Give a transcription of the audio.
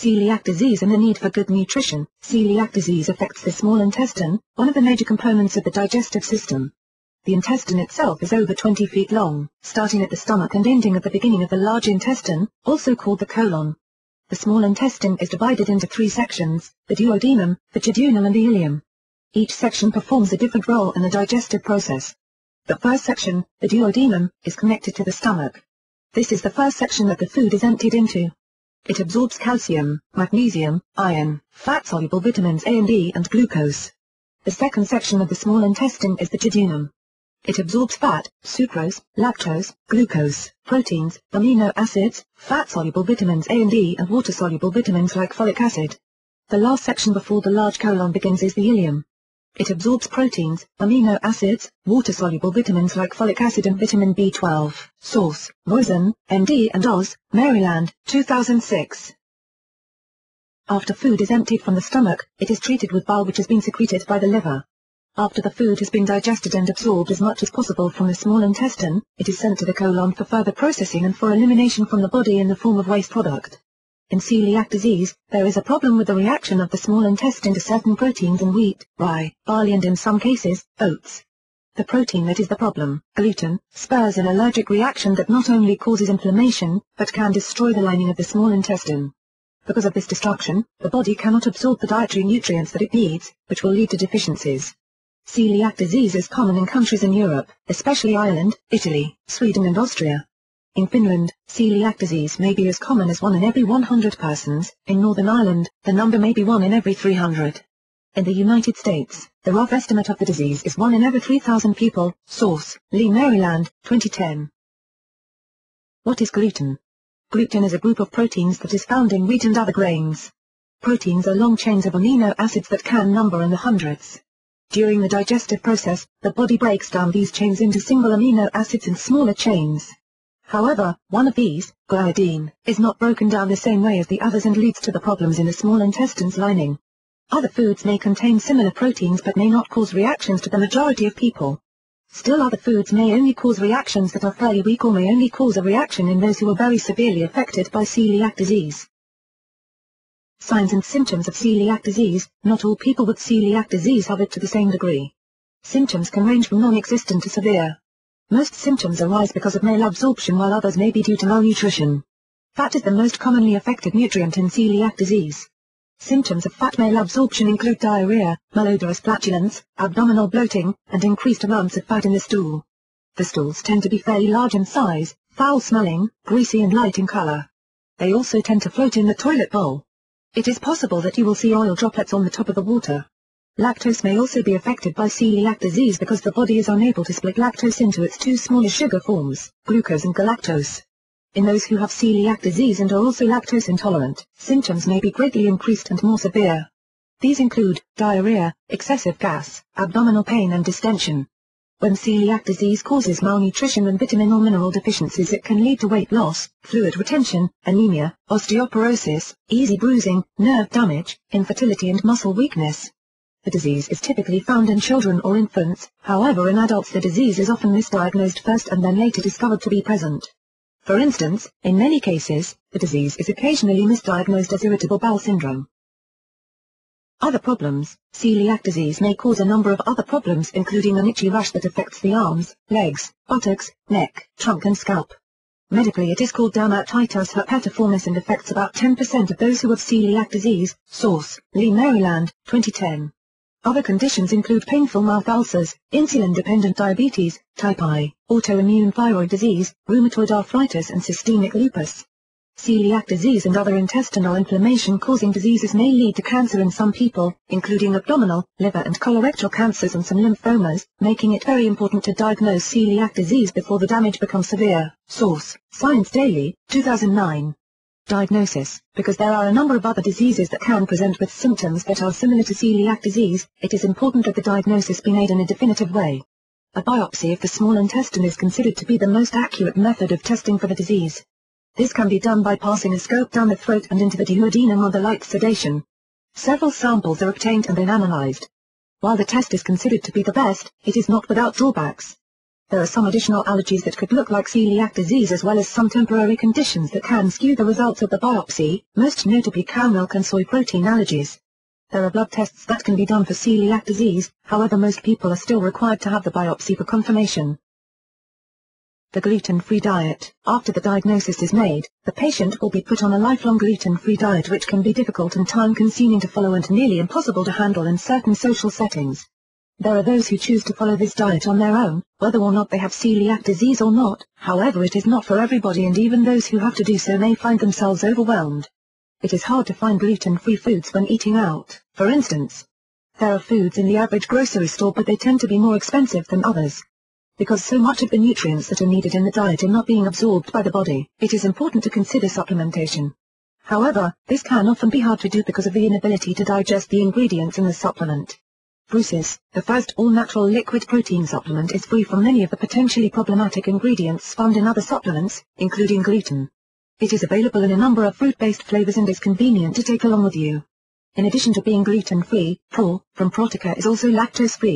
Celiac disease and the need for good nutrition. Celiac disease affects the small intestine, one of the major components of the digestive system. The intestine itself is over 20 feet long, starting at the stomach and ending at the beginning of the large intestine, also called the colon. The small intestine is divided into 3 sections, the duodenum, the jejunum and the ileum. Each section performs a different role in the digestive process. The first section, the duodenum, is connected to the stomach. This is the first section that the food is emptied into. It absorbs calcium, magnesium, iron, fat-soluble vitamins A and E and glucose. The second section of the small intestine is the jejunum. It absorbs fat, sucrose, lactose, glucose, proteins, amino acids, fat-soluble vitamins A and E and water-soluble vitamins like folic acid. The last section before the large colon begins is the ileum. It absorbs proteins, amino acids, water-soluble vitamins like folic acid and vitamin B12. Source: Rosen, MD and Oz, Maryland, 2006. After food is emptied from the stomach, it is treated with bile which has been secreted by the liver. After the food has been digested and absorbed as much as possible from the small intestine, it is sent to the colon for further processing and for elimination from the body in the form of waste product. In celiac disease, there is a problem with the reaction of the small intestine to certain proteins in wheat, rye, barley and in some cases, oats. The protein that is the problem, gluten, spurs an allergic reaction that not only causes inflammation, but can destroy the lining of the small intestine. Because of this destruction, the body cannot absorb the dietary nutrients that it needs, which will lead to deficiencies. Celiac disease is common in countries in Europe, especially Ireland, Italy, Sweden and Austria. In Finland, celiac disease may be as common as 1 in every 100 persons. In Northern Ireland, the number may be 1 in every 300. In the United States, the rough estimate of the disease is 1 in every 3,000 people. Source: Lee, Maryland, 2010. What is gluten? Gluten is a group of proteins that is found in wheat and other grains. Proteins are long chains of amino acids that can number in the hundreds. During the digestive process, the body breaks down these chains into single amino acids in smaller chains. However, one of these, gliadin, is not broken down the same way as the others and leads to the problems in the small intestine's lining. Other foods may contain similar proteins but may not cause reactions to the majority of people. Still other foods may only cause reactions that are fairly weak or may only cause a reaction in those who are very severely affected by celiac disease. Signs and symptoms of celiac disease. Not all people with celiac disease have it to the same degree. Symptoms can range from non-existent to severe. Most symptoms arise because of malabsorption while others may be due to malnutrition. Fat is the most commonly affected nutrient in celiac disease. Symptoms of fat malabsorption include diarrhea, malodorous flatulence, abdominal bloating, and increased amounts of fat in the stool. The stools tend to be fairly large in size, foul-smelling, greasy and light in color. They also tend to float in the toilet bowl. It is possible that you will see oil droplets on the top of the water. Lactose may also be affected by celiac disease because the body is unable to split lactose into its 2 smaller sugar forms, glucose and galactose. In those who have celiac disease and are also lactose intolerant, symptoms may be greatly increased and more severe. These include diarrhea, excessive gas, abdominal pain and distension. When celiac disease causes malnutrition and vitamin or mineral deficiencies, it can lead to weight loss, fluid retention, anemia, osteoporosis, easy bruising, nerve damage, infertility and muscle weakness. The disease is typically found in children or infants, however in adults the disease is often misdiagnosed first and then later discovered to be present. For instance, in many cases, the disease is occasionally misdiagnosed as irritable bowel syndrome. Other problems. Celiac disease may cause a number of other problems including an itchy rash that affects the arms, legs, buttocks, neck, trunk and scalp. Medically it is called dermatitis herpetiformis and affects about 10% of those who have celiac disease. Source: Lee, Maryland, 2010. Other conditions include painful mouth ulcers, insulin-dependent diabetes, type I, autoimmune thyroid disease, rheumatoid arthritis and systemic lupus. Celiac disease and other intestinal inflammation-causing diseases may lead to cancer in some people, including abdominal, liver and colorectal cancers and some lymphomas, making it very important to diagnose celiac disease before the damage becomes severe. Source: Science Daily, 2009. Diagnosis. Because there are a number of other diseases that can present with symptoms that are similar to celiac disease, it is important that the diagnosis be made in a definitive way. A biopsy of the small intestine is considered to be the most accurate method of testing for the disease. This can be done by passing a scope down the throat and into the duodenum under light sedation. Several samples are obtained and then analyzed. While the test is considered to be the best, it is not without drawbacks. There are some additional allergies that could look like celiac disease, as well as some temporary conditions that can skew the results of the biopsy, most notably cow milk and soy protein allergies. There are blood tests that can be done for celiac disease, however most people are still required to have the biopsy for confirmation. The gluten-free diet. After the diagnosis is made, the patient will be put on a lifelong gluten-free diet, which can be difficult and time-consuming to follow and nearly impossible to handle in certain social settings. There are those who choose to follow this diet on their own, whether or not they have celiac disease or not. However, it is not for everybody, and even those who have to do so may find themselves overwhelmed. It is hard to find gluten-free foods when eating out, for instance. There are foods in the average grocery store, but they tend to be more expensive than others. Because so much of the nutrients that are needed in the diet are not being absorbed by the body, it is important to consider supplementation. However, this can often be hard to do because of the inability to digest the ingredients in the supplement. ProsisR, the first all-natural liquid protein supplement, is free from many of the potentially problematic ingredients found in other supplements, including gluten. It is available in a number of fruit-based flavors and is convenient to take along with you. In addition to being gluten-free, Pro from Protica is also lactose-free.